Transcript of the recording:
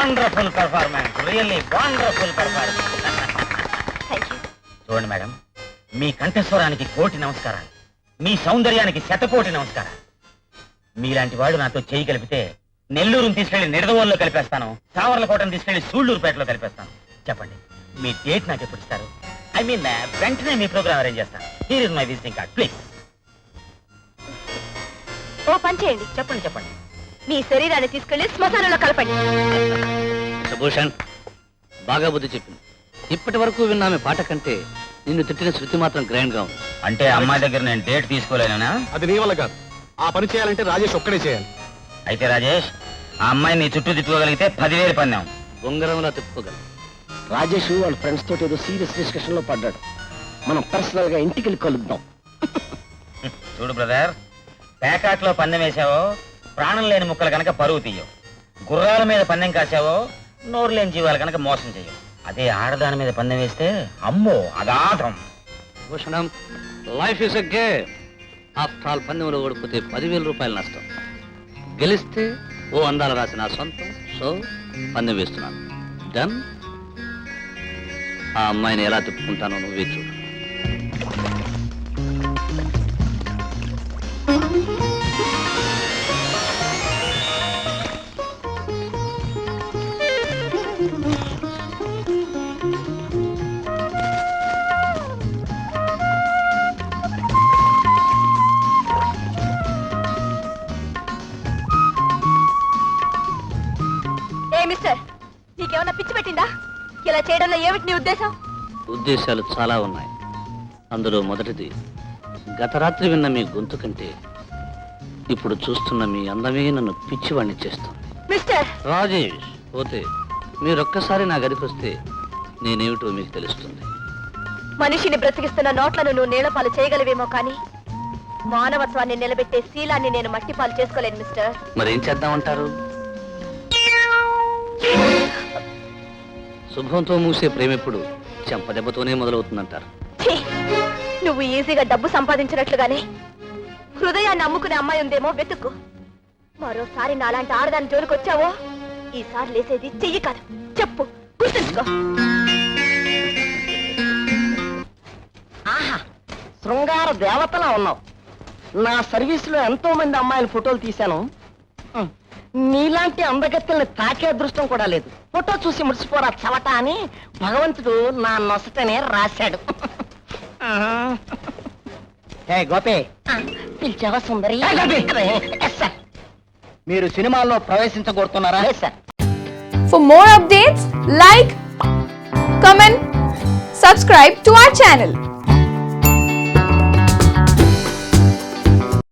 Wonderful performance, really wonderful performance. చూడండి madam, మీ కంఠస్వరానికి కోటి నమస్కారాలు, మీ సౌందర్యానికి శతకోటి నమస్కారాలు. మీలాంటి వాడు నాతో చేయి కలిపితే నెల్లూరుని తీసుకెళ్లి నిడదవోల్లో కలిపేస్తాను, సావర్లకోటను తీసుకెళ్లి సూళ్లూరుపేటలో కలిపేస్తాను. చెప్పండి, మీ డేట్ నాకు ఎప్పుడు ఇస్తారు? ఐ మీన్ వెంటనే మీ ప్రోగ్రామ్ అరేంజ్ చేస్తాను. Here is my visiting card, please. ఓ పని చేయండి. చెప్పండి చెప్పండి. మీ శరీరాన్ని తీసుకెళ్లి శ్మశానంలో కలపండి. భూషణ్ బాగా బుద్ధి చెప్పింది. ఇప్పటి వరకు విన్నా మీ పాట కంటే నిన్ను తిట్టిన శృతి మాత్రం గ్రాండ్ గా ఉంది. అంటే అమ్మాయి దగ్గర నేను డేట్ తీసుకోలేనా? అది నీ వల్ల కాదు. ఆ పని చేయాలంటే రాజేష్ ఒక్కడే చేయాలి. అయితే రాజేష్, ఆ అమ్మాయి నీ చుట్టూ తిప్పుకోగలిగితే 10,000 పందాం. బొంగరంలా తిప్పుకోగలం. రాజేష్ వాళ్ళ ఫ్రెండ్స్ తోటి ఏదో సీరియస్ డిస్కషన్ లో పడ్డాడు. మనం పర్సనల్ గా ఇంటికి వెళ్ళి కలుద్దాం. చూడు బ్రదర్, పేకాట్లో పందెం వేసావో ప్రాణం లేని ముక్కలు కనుక పరువు తీయవు, గుర్రాల మీద పందెం కాసావో నోరు లేని జీవాలు కనుక మోసం చేయవు. అదే ఆడదాని మీద పందెం వేస్తే అమ్మో అగాధం. Bhushanam, life is a game. After all పందెంలో ఓడిపోతే 10,000 రూపాయలు నష్టం, గెలిస్తే ఓ అందాలు రాసిన సొంతం. సో పందెం వేస్తున్నాను. డన్. ఆ అమ్మాయిని ఎలా తిప్పుకుంటానో నువ్వే చూడు. మిస్టర్, నీకేమన్నా పిచ్చి పెట్టిందా? ఇలా చేయడంలో ఏమిటి నీ ఉద్దేశం? ఉద్దేశాలు చాలా ఉన్నాయి. అందులో మొదటిది, గత రాత్రి విన్న మీ గొంతు కంటే ఇప్పుడు చూస్తున్న మీ అందమే నన్ను పిచ్చివాణ్ణి చేస్తుంది. మిస్టర్ రాజేష్, పోతే మీరొక్కసారి నా గదికి వస్తే నేనేమిటో మీకు తెలుస్తుంది. మనిషిని బ్రతికిస్తున్న నోట్లను నువ్వు నీళ్లపాలు చేయగలివేమో కానీ మానవత్వాన్ని నిలబెట్టే శీలాన్ని నేను మట్టిపాలు చేసుకోలేను మిస్టర్. మరేం చేద్దామంటారు? శుభంతో మూసే ప్రేమ ఎప్పుడు చెంపదెబ్బతోనే మొదలవుతుందంటారు. నువ్వు ఈజీగా డబ్బు సంపాదించినట్లుగానే హృదయాన్ని అమ్ముకునే అమ్మాయి ఉందేమో వెతుక్కు. మరోసారి నాలాంటి ఆడదాని జోలికి వచ్చావో ఈసారి లేసేది చెయ్యి కాదు, చెప్పు, గుర్తుంచుకో. ఆహా, శృంగార దేవతలా ఉన్నావు. నా సర్వీస్ లో ఎంతో మంది అమ్మాయిల ఫోటోలు తీశాను. నీలాంటి అందగత్తెల్ని తాకే అదృష్టం కూడా లేదు. ఫోటో చూసి ముడిసిపోరా చవట అని భగవంతుడు నా నొసటనే రాశాడు. గోపే, పిలిచావా సుందరి? మీరు సినిమాల్లో ప్రవేశించగోరుతున్నారా? For more updates, like, comment, subscribe to our channel.